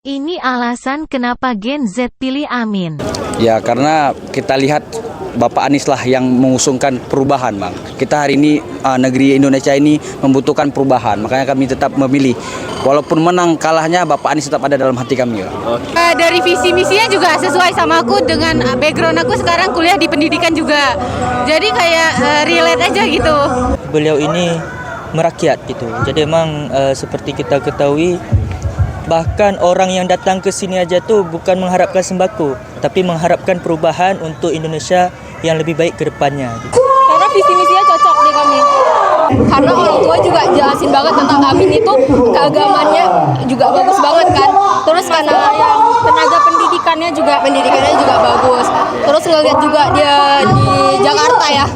Ini alasan kenapa Gen Z pilih Amin. Ya karena kita lihat Bapak Anies lah yang mengusungkan perubahan, Bang. Kita hari ini negeri Indonesia ini membutuhkan perubahan, makanya kami tetap memilih. Walaupun menang kalahnya Bapak Anies tetap ada dalam hati kami, Bang. Dari visi misinya juga sesuai sama aku, dengan background aku sekarang kuliah di pendidikan juga. Jadi kayak relate aja gitu. Beliau ini merakyat gitu. Jadi emang seperti kita ketahui, bahkan orang yang datang ke sini aja tuh bukan mengharapkan sembako, tapi mengharapkan perubahan untuk Indonesia yang lebih baik ke depannya. Karena visi misinya cocok di kami. Karena orang tua juga jelasin banget tentang Amin itu keagamannya juga bagus banget kan. Terus karena yang tenaga pendidikannya juga bagus. Terus ngeliat juga dia di Jakarta ya.